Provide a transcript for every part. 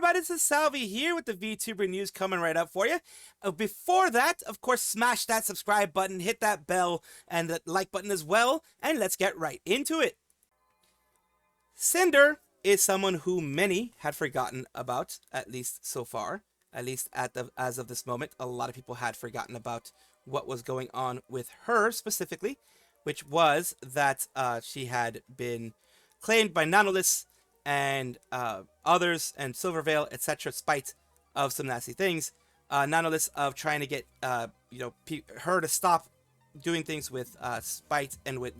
everybody? This is Salvi here with the VTuber news coming right up for you. Before that, of course, smash that subscribe button, hit that bell, and the like button as well, and let's get right into it. Sinder is someone who many had forgotten about, at least so far. At least as of this moment, a lot of people had forgotten about what was going on with her specifically, which was that she had been claimed by Nanolith and others and Silverveil, etc., spite of some nasty things. Nanolith of trying to get her to stop doing things with spite and with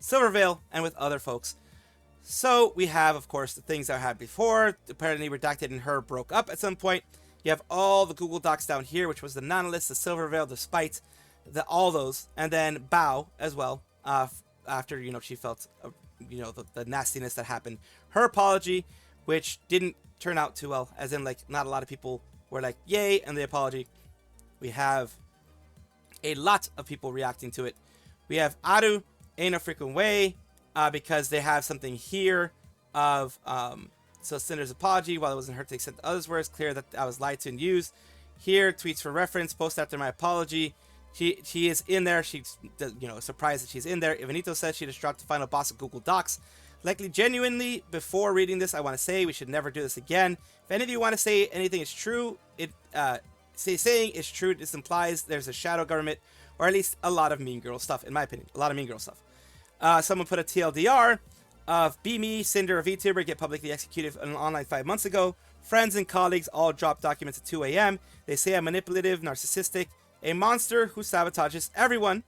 Silverveil and with other folks. So we have, of course, the things that I had before. Apparently Redacted and her broke up at some point. You have all the Google Docs down here, which was the Nanolith, the Silverveil, the spite, all those, and then Bao as well. After she felt the nastiness that happened. Her apology, which didn't turn out too well, as in, like, not a lot of people were like, yay, and the apology. We have a lot of people reacting to it. We have Aru, ain't no freaking way, because they have something here of, so Cinder's apology, while it wasn't her to accept others' words, clear that I was lied to and used. Here, tweets for reference, post after my apology. She is in there. She's, surprised that she's in there. Ivanito says she just dropped the final boss of Google Docs. Likely genuinely, before reading this, I want to say we should never do this again. If any of you want to say anything is true, saying it's true, this implies there's a shadow government, or at least a lot of Mean Girl stuff, in my opinion. A lot of Mean Girl stuff. Someone put a TLDR of Be Me, Sinder, a VTuber, get publicly executed on online 5 months ago. Friends and colleagues all drop documents at 2 a.m. They say I'm manipulative, narcissistic, a monster who sabotages everyone.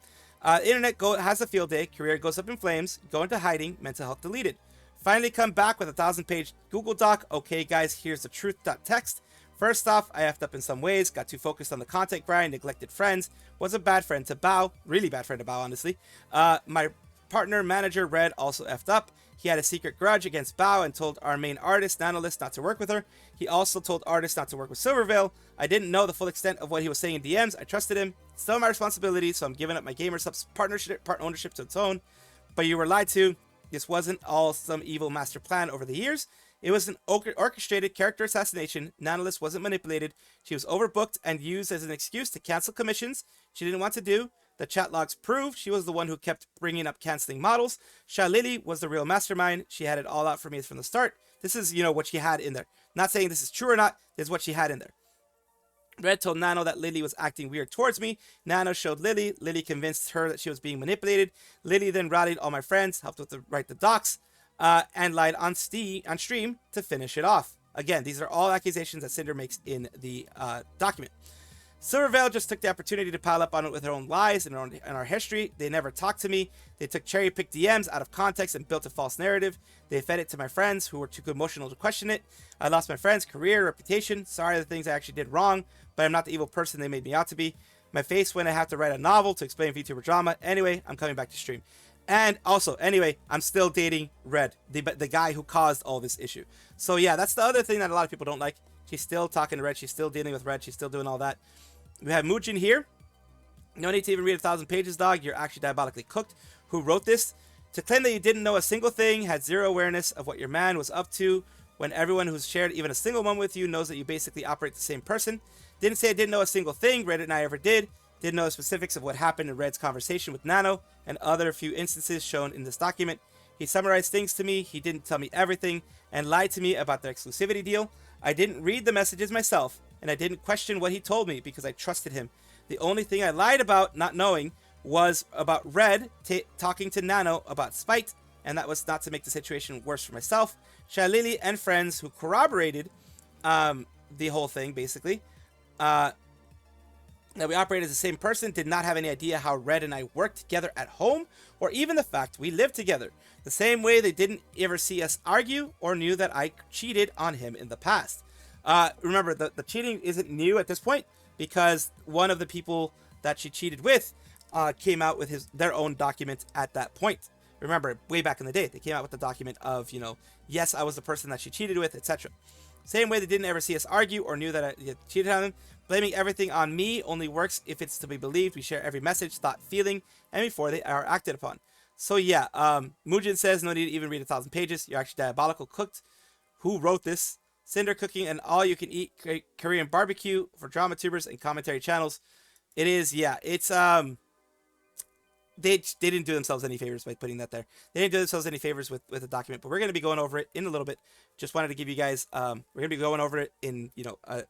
Internet has a field day. Career goes up in flames. Go into hiding. Mental health deleted. Finally come back with a 1,000-page Google Doc. Okay, guys, here's the truth.txt. First off, I effed up in some ways. Got too focused on the content grind. Neglected friends. Was a bad friend to Bao. Really bad friend to Bao, honestly. My partner, manager, Red, also effed up. He had a secret grudge against Bao and told our main artist, Nanolith, not to work with her. He also told artists not to work with Silverveil. I didn't know the full extent of what he was saying in DMs. I trusted him. It's still my responsibility, so I'm giving up my gamer subs part ownership to its own. But you were lied to. This wasn't all some evil master plan over the years. It was an orchestrated character assassination. Nanolith wasn't manipulated. She was overbooked and used as an excuse to cancel commissions she didn't want to do. The chat logs prove she was the one who kept bringing up canceling models. Sha Lily was the real mastermind. She had it all out for me from the start. This is, what she had in there. Not saying this is true or not. This is what she had in there. Red told Nano that Lily was acting weird towards me. Nano showed Lily. Lily convinced her that she was being manipulated. Lily then rallied all my friends, helped write the docs, and lied on stream to finish it off. Again, these are all accusations that Sinder makes in the document. Silverveil just took the opportunity to pile up on it with her own lies and our history. They never talked to me. They took cherry-picked DMs out of context and built a false narrative. They fed it to my friends who were too emotional to question it. I lost my friends, career, reputation. Sorry the things I actually did wrong, but I'm not the evil person they made me out to be. My face when I have to write a novel to explain VTuber drama. Anyway, I'm coming back to stream. And also, anyway, I'm still dating Red, the guy who caused all this issue. So yeah, that's the other thing that a lot of people don't like. She's still talking to Red. She's still dealing with Red. She's still doing all that. We have Mujin here. No need to even read 1,000 pages, dog. You're actually diabolically cooked. Who wrote this? To claim that you didn't know a single thing, had zero awareness of what your man was up to, when everyone who's shared even a single moment with you knows that you basically operate the same person. Didn't say I didn't know a single thing Reddit and I ever did. Didn't know the specifics of what happened in Red's conversation with Nano and other few instances shown in this document. He summarized things to me. He didn't tell me everything and lied to me about their exclusivity deal. I didn't read the messages myself, and I didn't question what he told me because I trusted him. The only thing I lied about not knowing was about Red talking to Nano about spite, and that was not to make the situation worse for myself. Shalili and friends who corroborated the whole thing, basically, that we operated as the same person, did not have any idea how Red and I worked together at home, or even the fact we lived together. The same way they didn't ever see us argue or knew that I cheated on him in the past. Remember, the cheating isn't new at this point because one of the people that she cheated with came out with their own document at that point. Remember, way back in the day, they came out with the document of, yes, I was the person that she cheated with, etc. Same way they didn't ever see us argue or knew that I cheated on them. Blaming everything on me only works if it's to be believed. We share every message, thought, feeling, and before they are acted upon. So yeah, Mujin says, no need to even read 1,000 pages. You're actually diabolical cooked. Who wrote this? Sinder cooking an all-you-can-eat Korean barbecue for drama tubers and commentary channels. It is, yeah. It's they didn't do themselves any favors by putting that there. They didn't do themselves any favors with the document, but we're going to be going over it in a little bit. Just wanted to give you guys, we're going to be going over it in,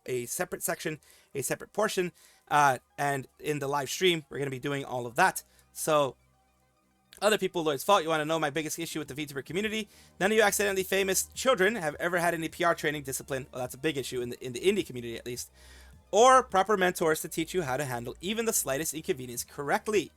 a separate section, a separate portion, and in the live stream, we're going to be doing all of that. So, other people, Lord's fault. You want to know my biggest issue with the VTuber community? None of you accidentally famous children have ever had any PR training discipline. Well, that's a big issue in the indie community, at least. Or proper mentors to teach you how to handle even the slightest inconvenience correctly.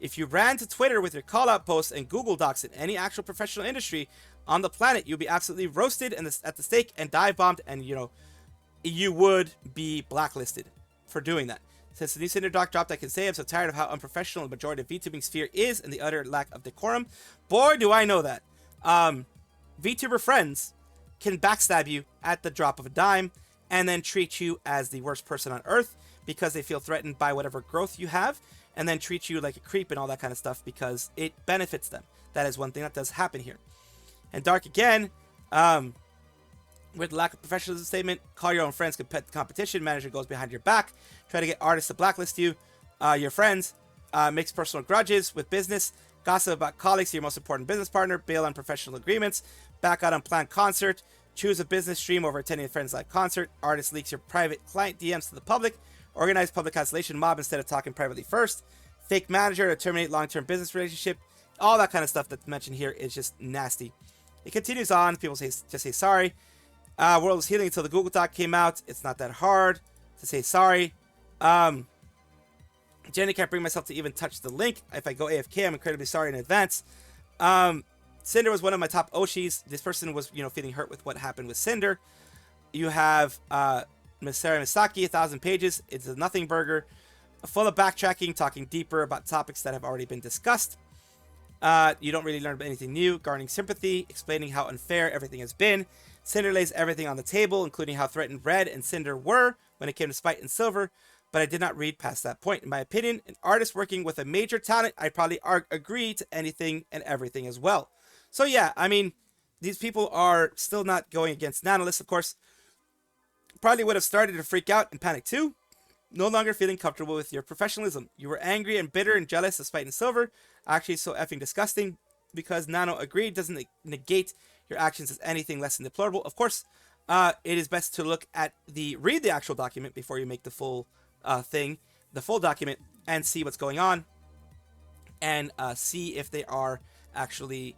If you ran to Twitter with your call-out posts and Google Docs in any actual professional industry on the planet, you'd be absolutely roasted at the stake and dive-bombed, and, you would be blacklisted for doing that. Since the new Sinder doc dropped, I can say I'm so tired of how unprofessional the majority of VTubing sphere is and the utter lack of decorum. Boy, do I know that. VTuber friends can backstab you at the drop of a dime and then treat you as the worst person on earth because they feel threatened by whatever growth you have, and then treat you like a creep and all that kind of stuff because it benefits them. That is one thing that does happen here. And Dark again, with lack of professionalism statement, call your own friends competition, manager goes behind your back, try to get artists to blacklist you, your friends, makes personal grudges with business, gossip about colleagues to your most important business partner, bail on professional agreements, back out on planned concert, choose a business stream over attending a friend's live concert, artist leaks your private client DMs to the public, organize public cancellation mob instead of talking privately first, fake manager to terminate long-term business relationship, all that kind of stuff that's mentioned here is just nasty. It continues on, people just say sorry. World was healing until the Google Doc came out. It's not that hard to say sorry. Jenny can't bring myself to even touch the link. If I go AFK, I'm incredibly sorry in advance. Sinder was one of my top Oshis. This person was, feeling hurt with what happened with Sinder. You have Masara Misaki, 1,000 pages. It's a nothing burger. Full of backtracking, talking deeper about topics that have already been discussed. You don't really learn about anything new. Garnering sympathy, explaining how unfair everything has been. Cinder lays everything on the table, including how threatened Red and Cinder were when it came to Spite and Silver, but I did not read past that point. In my opinion, an artist working with a major talent, I'd probably agree to anything and everything as well. So yeah, I mean, these people are still not going against Nanolist, of course. Probably would have started to freak out and panic too. No longer feeling comfortable with your professionalism. You were angry and bitter and jealous of Spite and Silver. Actually, so effing disgusting. Because Nano agreed doesn't negate your actions as anything less than deplorable. Of course, it is best to read the actual document before you make the full the full document, and see what's going on, and see if they are actually,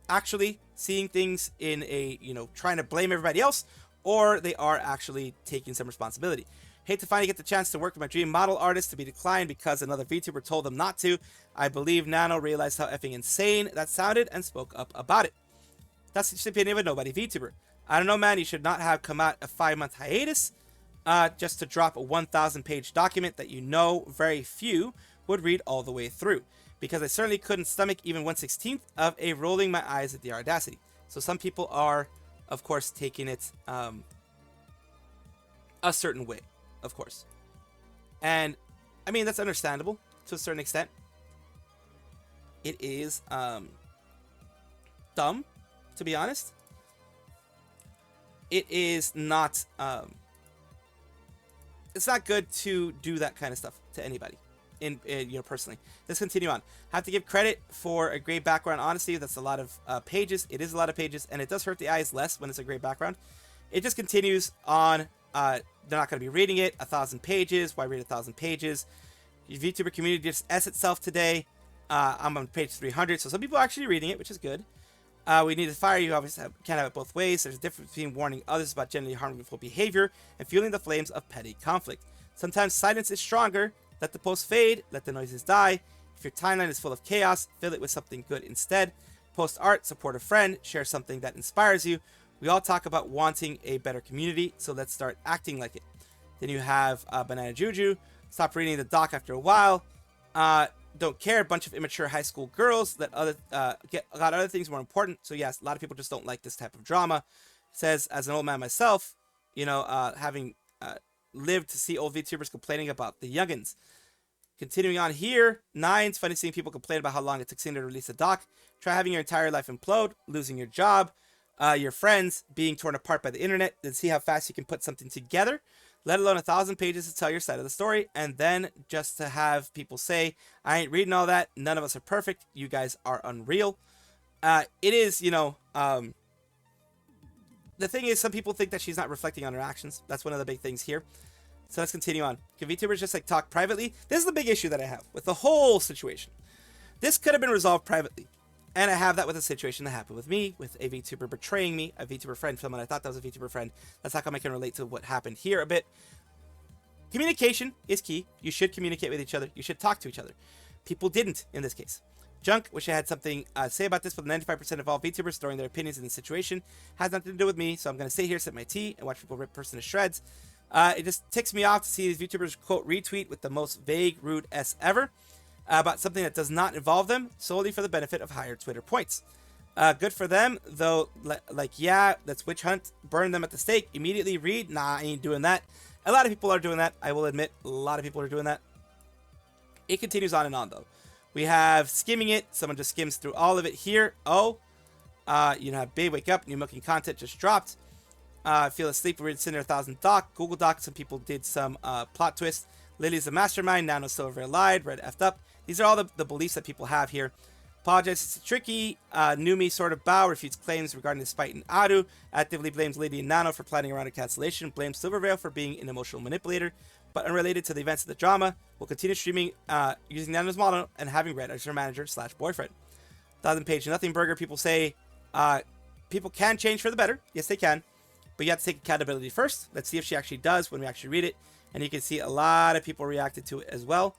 actually seeing things in a, trying to blame everybody else, or they are actually taking some responsibility. Hate to finally get the chance to work with my dream model artist to be declined because another VTuber told them not to. I believe Nano realized how effing insane that sounded and spoke up about it. That's the opinion of a nobody VTuber. I don't know, man. You should not have come out a 5-month hiatus just to drop a 1,000-page document that very few would read all the way through. Because I certainly couldn't stomach even 1/16th of a rolling my eyes at the audacity. So some people are, of course, taking it a certain way. Of course. And, I mean, that's understandable to a certain extent. It is dumb, to be honest. It is not, it's not good to do that kind of stuff to anybody, personally. Let's continue on. Have to give credit for a great background. Honestly, that's a lot of pages. It is a lot of pages, and it does hurt the eyes less when it's a great background. It just continues on. They're not going to be reading it. 1,000 pages. Why read 1,000 pages? Your VTuber community just S itself today. I'm on page 300, so some people are actually reading it, which is good. We need to fire you. Obviously, can't have it both ways. There's a difference between warning others about generally harmful behavior and fueling the flames of petty conflict. Sometimes silence is stronger. Let the post fade. Let the noises die. If your timeline is full of chaos, fill it with something good instead. Post art, support a friend, share something that inspires you. We all talk about wanting a better community, so let's start acting like it. Then you have Banana Juju. Stop reading the doc after a while. Don't care. A bunch of immature high school girls that got other things more important. So yes, a lot of people just don't like this type of drama. Says, as an old man myself, having lived to see old VTubers complaining about the youngins. Continuing on here, 9, it's funny seeing people complain about how long it took Sinder to release a doc. Try having your entire life implode, losing your job, your friends being torn apart by the internet, then see how fast you can put something together, let alone 1,000 pages to tell your side of the story, and then just to have people say, I ain't reading all that, none of us are perfect, you guys are unreal. It is, you know, the thing is, some people think that she's not reflecting on her actions. That's one of the big things here. So let's continue on. Can VTubers just like talk privately? This is the big issue that I have with the whole situation. This could have been resolved privately. And I have that with a situation that happened with me, with a VTuber betraying me, a VTuber friend, someone I thought that was a VTuber friend. That's how come I can relate to what happened here a bit. Communication is key. You should communicate with each other. You should talk to each other. People didn't in this case. Junk, wish I had something to say about this, but 95% of all VTubers throwing their opinions in the situation has nothing to do with me, so I'm going to sit here, sip my tea, and watch people rip person to shreds. It just ticks me off to see these VTubers quote retweet with the most vague, rude S ever about something that does not involve them, solely for the benefit of higher Twitter points. Good for them, though, like, yeah, let's witch hunt, burn them at the stake, immediately read, nah, I ain't doing that. A lot of people are doing that, I will admit, a lot of people are doing that. It continues on and on, though. We have skimming it. Someone just skims through all of it here. Oh, you know, Babe, wake up. New milking content just dropped. Feel asleep. Weird Cinder 1000 Doc. Google Doc. Some people did some plot twist. Lily's a mastermind. Nano's Silver lied. Red effed up. These are all the beliefs that people have here. Apologize. It's tricky. Numi sort of bow. Refutes claims regarding this fight in Aru. Actively blames Lady and Nano for planning around a cancellation. Blames Silverveil for being an emotional manipulator. But unrelated to the events of the drama, will continue streaming using Nano's model and having Red as her manager / boyfriend. 1,000-page nothing burger. People say people can change for the better. Yes, they can. But you have to take accountability first. Let's see if she actually does when we actually read it. And you can see a lot of people reacted to it as well.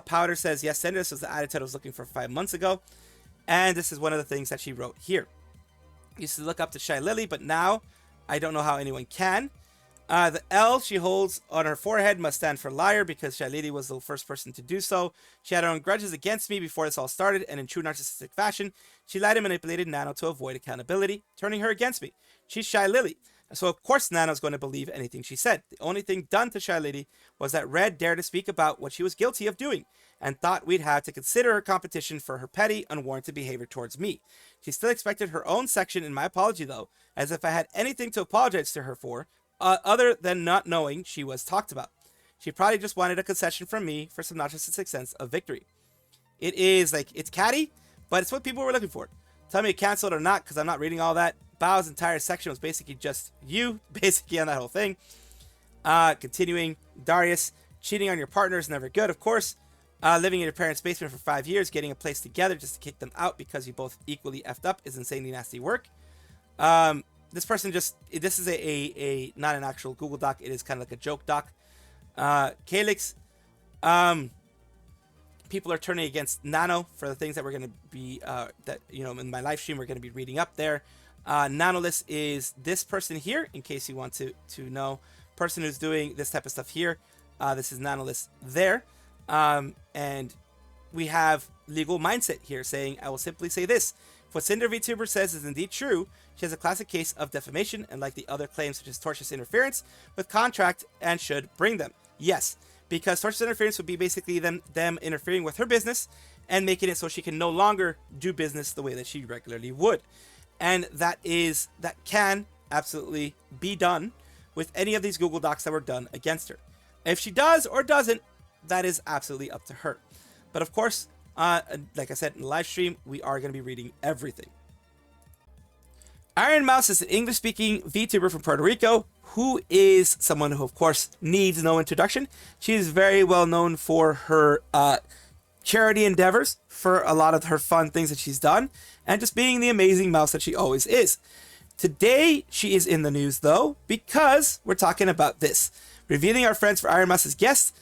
Powder says, yes, Sinder, this was the attitude I was looking for 5 months ago. And this is one of the things that she wrote here. Used to look up to Shy Lily, but now I don't know how anyone can. The L she holds on her forehead must stand for liar because Shy Lily was the first person to do so. She had her own grudges against me before this all started, and in true narcissistic fashion, she lied and manipulated Nano to avoid accountability, turning her against me. She's Shy Lily. So of course Nano's going to believe anything she said. The only thing done to Shy Lily was that Red dared to speak about what she was guilty of doing, and thought we'd have to consider her competition for her petty, unwarranted behavior towards me. She still expected her own section in my apology though, as if I had anything to apologize to her for, other than not knowing she was talked about. She probably just wanted a concession from me for some narcissistic sense of victory. It is like, it's catty, but it's what people were looking for. Tell me it canceled or not, because I'm not reading all that. Bao's entire section was basically just you, basically on that whole thing. Continuing, Darius, cheating on your partner is never good, of course. Living in your parents' basement for 5 years, getting a place together just to kick them out because you both equally effed up is insanely nasty work. This person just, this is a not an actual Google Doc, it is kind of like a joke doc. Calyx, people are turning against Nano for the things that we're going to be, that, you know, in my live stream, we're going to be reading up there. Nanolist is this person here, in case you want to know. Person who's doing this type of stuff here. This is Nanolist there. And we have Legal Mindset here saying, I will simply say this. If what Sinder VTuber says is indeed true, she has a classic case of defamation and like the other claims such as tortious interference with contract and should bring them. Yes, because tortious interference would be basically them interfering with her business and making it so she can no longer do business the way that she regularly would. And that can absolutely be done with any of these Google Docs that were done against her. If she does or doesn't, that is absolutely up to her. But of course, like I said in the live stream, we are going to be reading everything. Ironmouse is an English-speaking VTuber from Puerto Rico who is someone who, of course, needs no introduction. She is very well known for her charity endeavors, for a lot of her fun things that she's done, and just being the amazing mouse that she always is. Today, she is in the news, though, because we're talking about this. Revealing our friends for Ironmouse's guests.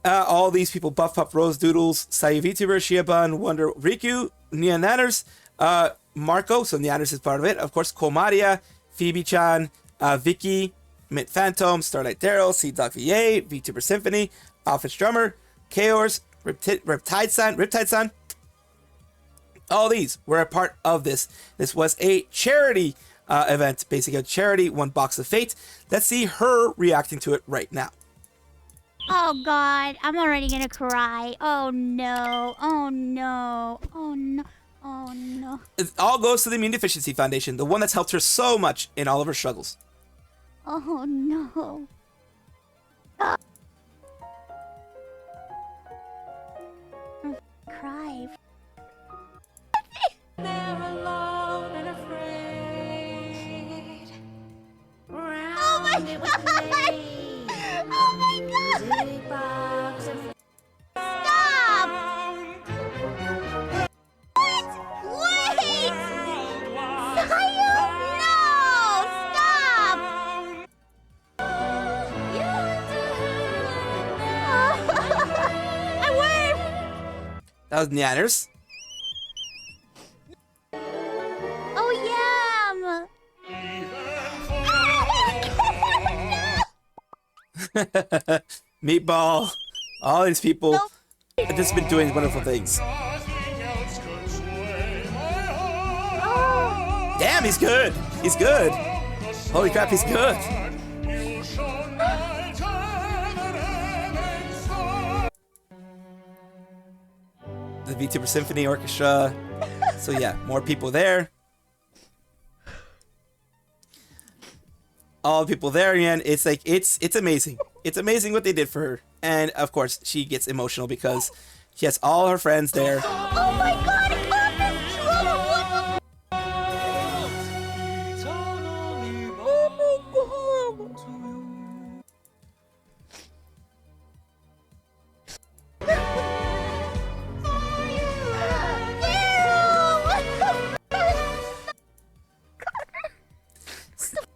All these people, Buff Pup, Rose Doodles, Sayu VTuber, Shiaban, Wonder Riku, Nia Nanners, Marco, so Nanners is part of it, of course, Komaria, Phoebe-chan, Vicky, Mint Phantom, Starlight Daryl, Sea-Dog VA, VTuber Symphony, Alphys Drummer, Chaos, Riptide-san. All these were a part of this. This was a charity event, basically a charity, one box of fate. Let's see her reacting to it right now. Oh God, I'm already gonna cry. Oh no, oh no, oh no. Oh no. It all goes to the Immune Deficiency Foundation, the one that's helped her so much in all of her struggles. Oh no. Cry. They're alone and afraid. Oh my Round it was god! played. Oh my god! Music box and Stop! Wait! Sayu! No! Stop! I worked! That was Nyanners. Oh yeah! Meatball. All these people Nope. have just been doing wonderful things. Oh. Damn, he's good. He's good. Holy crap, he's good. The Vtuber Symphony Orchestra. So yeah, more people there. All the people there, and it's like it's amazing. It's amazing what they did for her. And of course, she gets emotional because she has all her friends there. Oh my god! Oh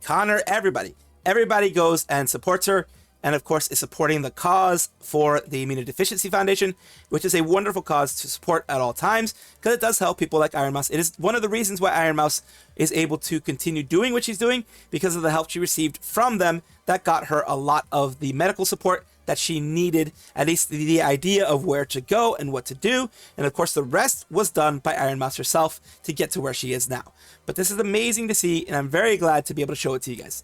Connor, everybody goes and supports her, and of course is supporting the cause for the Immunodeficiency Foundation, which is a wonderful cause to support at all times because it does help people like Ironmouse. It is one of the reasons why Ironmouse is able to continue doing what she's doing, because of the help she received from them that got her a lot of the medical support that she needed, at least the idea of where to go and what to do, and of course the rest was done by Ironmouse herself to get to where she is now. But this is amazing to see, and I'm very glad to be able to show it to you guys.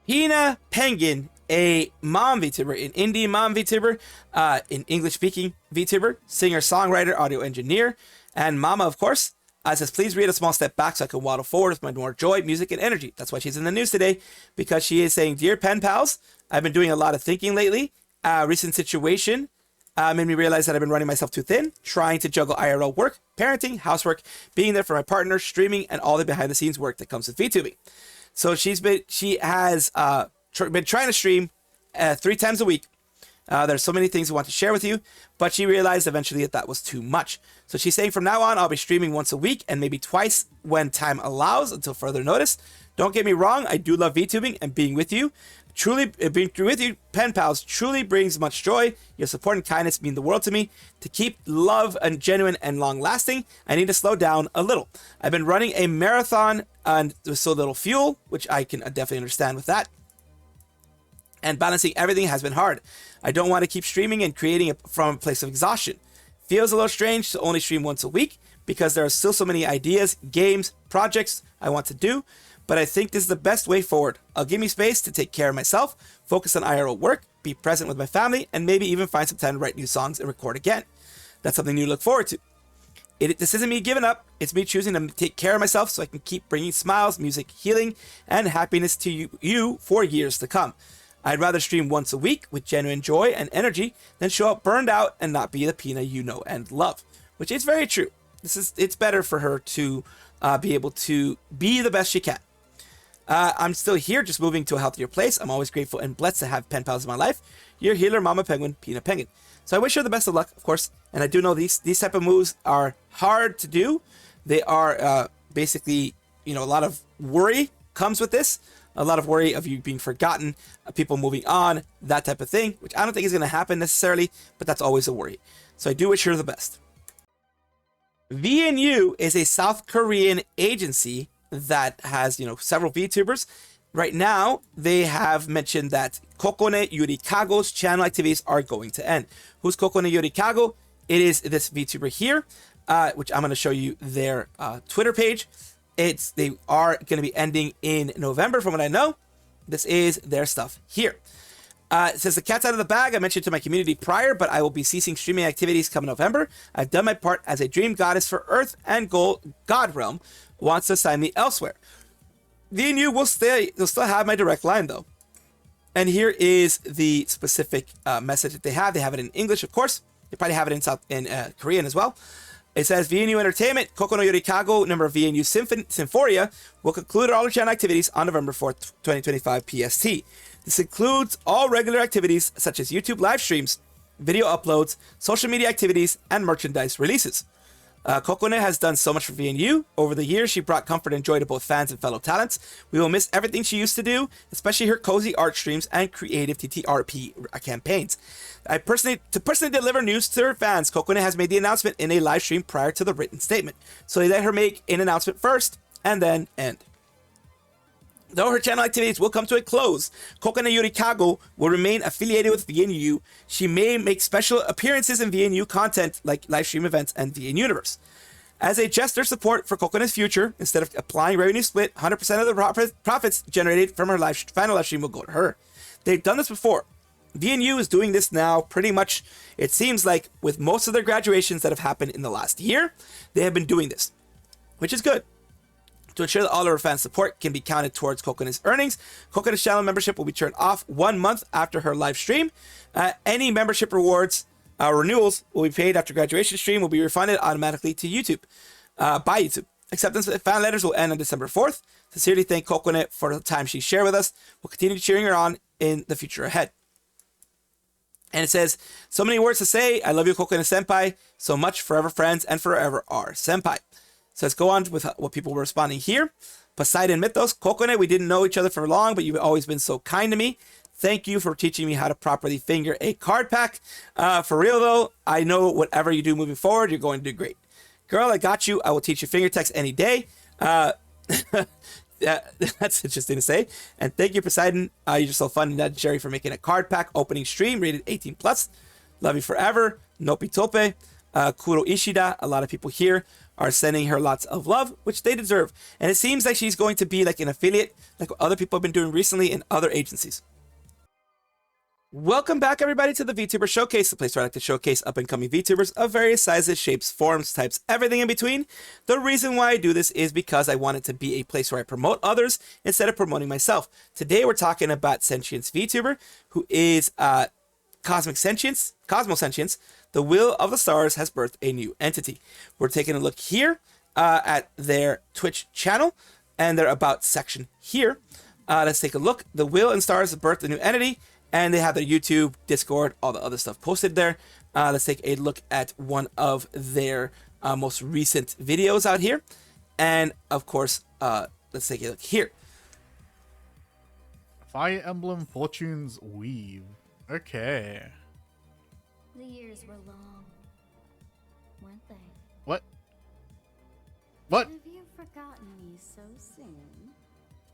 Pina Pengin, a mom VTuber, an indie mom VTuber, an English-speaking VTuber, singer, songwriter, audio engineer, and mama, of course, says, please read a small step back so I can waddle forward with my more joy, music, and energy. That's why she's in the news today, because she is saying, dear pen pals, I've been doing a lot of thinking lately. Recent situation made me realize that I've been running myself too thin, trying to juggle IRL work, parenting, housework, being there for my partner, streaming, and all the behind-the-scenes work that comes with VTubing. So she has been trying to stream 3 times a week. There's so many things I want to share with you, but she realized eventually that was too much. So she's saying from now on, I'll be streaming once a week and maybe twice when time allows until further notice. Don't get me wrong, I do love VTubing and being with you. Truly, being with you, pen pals, truly brings much joy. Your support and kindness mean the world to me. To keep love and genuine and long lasting, I need to slow down a little. I've been running a marathon and with so little fuel, which I can definitely understand with that. And balancing everything has been hard. I don't want to keep streaming and creating from a place of exhaustion. Feels a little strange to only stream once a week because there are still so many ideas, games, projects I want to do. But I think this is the best way forward. I'll give me space to take care of myself, focus on IRL work, be present with my family, and maybe even find some time to write new songs and record again. That's something new to look forward to. This isn't me giving up. It's me choosing to take care of myself so I can keep bringing smiles, music, healing, and happiness to you for years to come. I'd rather stream once a week with genuine joy and energy than show up burned out and not be the Pina you know and love, which is very true. It's better for her to be able to be the best she can. I'm still here, just moving to a healthier place. I'm always grateful and blessed to have pen pals in my life. Your healer, Mama Penguin, Pina Pengin. So I wish her the best of luck, of course. And I do know these type of moves are hard to do. They are basically, a lot of worry comes with this. A lot of worry of you being forgotten, people moving on, that type of thing, which I don't think is going to happen necessarily, but that's always a worry. So I do wish her the best. V&U is a South Korean agency that has, several VTubers. Right now, they have mentioned that Kokone Yurikago's channel activities are going to end. Who's Kokone Yurikago? It is this VTuber here, which I'm going to show you their Twitter page. They are going to be ending in November, from what I know. This is their stuff here. It says, the cat's out of the bag. I mentioned to my community prior, but I will be ceasing streaming activities come November. I've done my part as a dream goddess for Earth and God Realm wants to assign me elsewhere. V&U will stay. They'll still have my direct line, though. And here is the specific message that they have. They have it in English, of course. They probably have it in Korean as well. It says, V&U Entertainment, Kokone Yurikago, number of V&U Symphoria, will conclude all channel activities on November 4th, 2025 PST. This includes all regular activities such as YouTube live streams, video uploads, social media activities, and merchandise releases. Kokone has done so much for V&U. Over the years, she brought comfort and joy to both fans and fellow talents. We will miss everything she used to do, especially her cozy art streams and creative TTRP campaigns. To personally deliver news to her fans, Kokone has made the announcement in a live stream prior to the written statement. So they let her make an announcement first and then end. Though her channel activities will come to a close, Kokone Yurikago will remain affiliated with V&U. She may make special appearances in V&U content like live stream events and VN Universe. As a gesture support for Kokone's future, instead of applying revenue split, 100% of the profits generated from her final live stream will go to her. They've done this before. V&U is doing this now pretty much, it seems like, with most of their graduations that have happened in the last year. They have been doing this, which is good. To ensure that all of our fans' support can be counted towards Kokone's earnings, Kokone's channel membership will be turned off 1 month after her live stream. Any membership rewards renewals will be paid after graduation stream will be refunded automatically to YouTube by YouTube. Acceptance of fan letters will end on December 4th. Sincerely thank Kokone for the time she shared with us. We'll continue cheering her on in the future ahead. And it says, so many words to say. I love you, Kokone Senpai. So much, forever friends, and forever our Senpai. So let's go on with what people were responding here. Poseidon Mythos, Kokone, we didn't know each other for long, but you've always been so kind to me. Thank you for teaching me how to properly finger a card pack. For real though, I know whatever you do moving forward, you're going to do great. Girl, I got you. I will teach you finger text any day. That's interesting to say. And thank you, Poseidon. You're so fun, and Jerry, for making a card pack opening stream rated 18+. Love you forever. Nopi Tope. Kuro Ishida. A lot of people here are sending her lots of love, which they deserve. And it seems like she's going to be like an affiliate, like what other people have been doing recently in other agencies. Welcome back, everybody, to the VTuber Showcase, the place where I like to showcase up-and-coming VTubers of various sizes, shapes, forms, types, everything in between. The reason why I do this is because I want it to be a place where I promote others instead of promoting myself. Today, we're talking about Sentience VTuber, who is Cosmos Sentience. The will of the stars has birthed a new entity. We're taking a look here at their Twitch channel and their About section here. Let's take a look. The will and stars have birthed a new entity, and they have their YouTube, Discord, all the other stuff posted there. Let's take a look at one of their most recent videos out here. And of course, let's take a look here. Fire Emblem Fortunes Weave. Okay. The years were long, weren't they? What? What? Have you forgotten me so soon?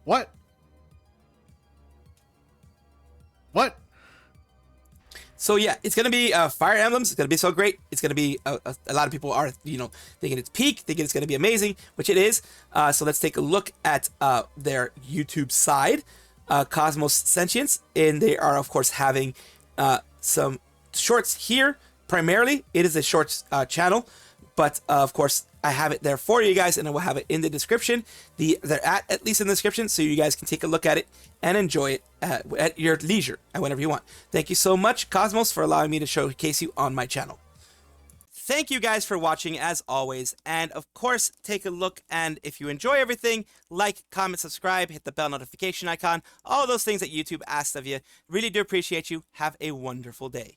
What? What? So yeah, it's gonna be Fire Emblems. It's gonna be so great. It's gonna be a lot of people are thinking it's peak, thinking it's gonna be amazing, which it is. So let's take a look at their YouTube side, Cosmos Sentience, and they are of course having some shorts here. Primarily, it is a shorts channel, but of course I have it there for you guys, and I will have it in the description. They're at least in the description, so you guys can take a look at it and enjoy it at your leisure and whenever you want. Thank you so much, Cosmos, for allowing me to showcase you on my channel. Thank you guys for watching as always, and of course take a look, and if you enjoy everything, like, comment, subscribe, hit the bell notification icon, all those things that YouTube asks of you. Really do appreciate you. Have a wonderful day.